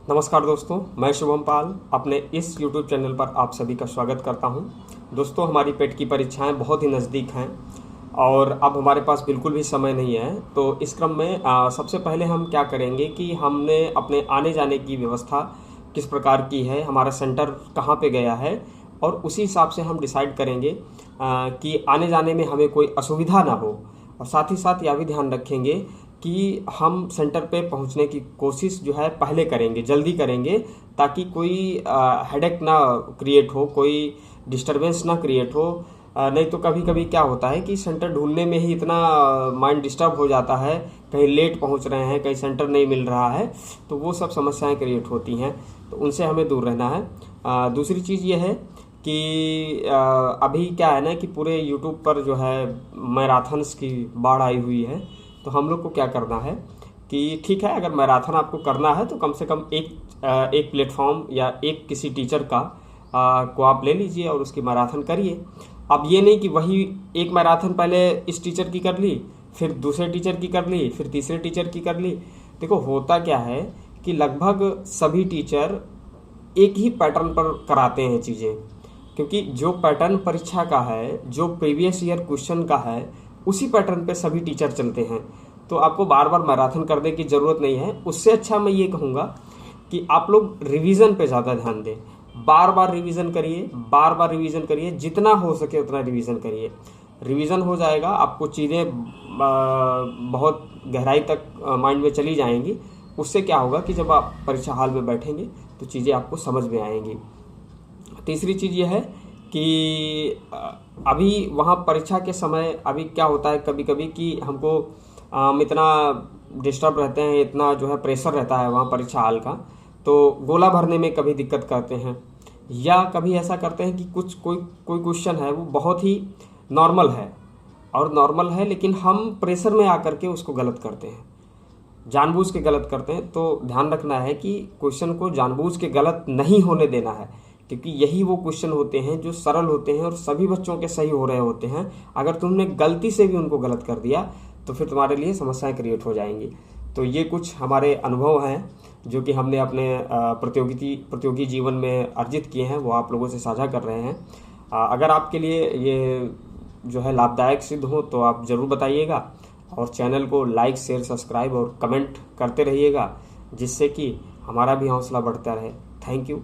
नमस्कार दोस्तों, मैं शुभम पाल अपने इस YouTube चैनल पर आप सभी का स्वागत करता हूं। दोस्तों, हमारी पेट की परीक्षाएं बहुत ही नज़दीक हैं और अब हमारे पास बिल्कुल भी समय नहीं है। तो इस क्रम में सबसे पहले हम क्या करेंगे कि हमने अपने आने जाने की व्यवस्था किस प्रकार की है, हमारा सेंटर कहाँ पे गया है और उसी हिसाब से हम डिसाइड करेंगे कि आने जाने में हमें कोई असुविधा ना हो। और साथ ही साथ यह भी ध्यान रखेंगे कि हम सेंटर पे पहुंचने की कोशिश जो है पहले करेंगे, जल्दी करेंगे, ताकि कोई हेडेक ना क्रिएट हो, कोई डिस्टरबेंस ना क्रिएट हो। नहीं तो कभी कभी क्या होता है कि सेंटर ढूंढने में ही इतना माइंड डिस्टर्ब हो जाता है, कहीं लेट पहुंच रहे हैं, कहीं सेंटर नहीं मिल रहा है, तो वो सब समस्याएं क्रिएट होती हैं। तो उनसे हमें दूर रहना है। दूसरी चीज़ ये है कि अभी क्या है ना कि पूरे यूट्यूब पर जो है मैराथन्स की बाढ़ आई हुई है। तो हम लोग को क्या करना है कि ठीक है, अगर मैराथन आपको करना है तो कम से कम एक प्लेटफॉर्म या एक किसी टीचर का को आप ले लीजिए और उसकी मैराथन करिए। अब ये नहीं कि वही एक मैराथन पहले इस टीचर की कर ली, फिर दूसरे टीचर की कर ली, फिर तीसरे टीचर की कर ली। देखो, होता क्या है कि लगभग सभी टीचर एक ही पैटर्न पर कराते हैं चीज़ें, क्योंकि जो पैटर्न परीक्षा का है, जो प्रीवियस ईयर क्वेश्चन का है, उसी पैटर्न पे सभी टीचर चलते हैं। तो आपको बार बार मैराथन करने की ज़रूरत नहीं है। उससे अच्छा मैं ये कहूँगा कि आप लोग रिवीजन पे ज़्यादा ध्यान दें। बार बार रिवीजन करिए, बार बार रिवीजन करिए, जितना हो सके उतना रिवीजन करिए। रिवीजन हो जाएगा, आपको चीज़ें बहुत गहराई तक माइंड में चली जाएंगी। उससे क्या होगा कि जब आप परीक्षा हॉल में बैठेंगे तो चीज़ें आपको समझ में आएंगी। तीसरी चीज़ यह है कि अभी वहाँ परीक्षा के समय अभी क्या होता है कभी कभी कि हमको इतना डिस्टर्ब रहते हैं, इतना जो है प्रेशर रहता है वहाँ परीक्षा हॉल का, तो गोला भरने में कभी दिक्कत करते हैं, या कभी ऐसा करते हैं कि कोई कोई क्वेश्चन है वो बहुत ही नॉर्मल है और नॉर्मल है, लेकिन हम प्रेशर में आकर के उसको गलत करते हैं, जानबूझ के गलत करते हैं। तो ध्यान रखना है कि क्वेश्चन को जानबूझ के गलत नहीं होने देना है, क्योंकि यही वो क्वेश्चन होते हैं जो सरल होते हैं और सभी बच्चों के सही हो रहे होते हैं। अगर तुमने गलती से भी उनको गलत कर दिया तो फिर तुम्हारे लिए समस्याएं क्रिएट हो जाएंगी। तो ये कुछ हमारे अनुभव हैं जो कि हमने अपने प्रतियोगी जीवन में अर्जित किए हैं, वो आप लोगों से साझा कर रहे हैं। अगर आपके लिए ये जो है लाभदायक सिद्ध हो तो आप ज़रूर बताइएगा और चैनल को लाइक, शेयर, सब्सक्राइब और कमेंट करते रहिएगा, जिससे कि हमारा भी हौसला बढ़ता रहे। Thank you.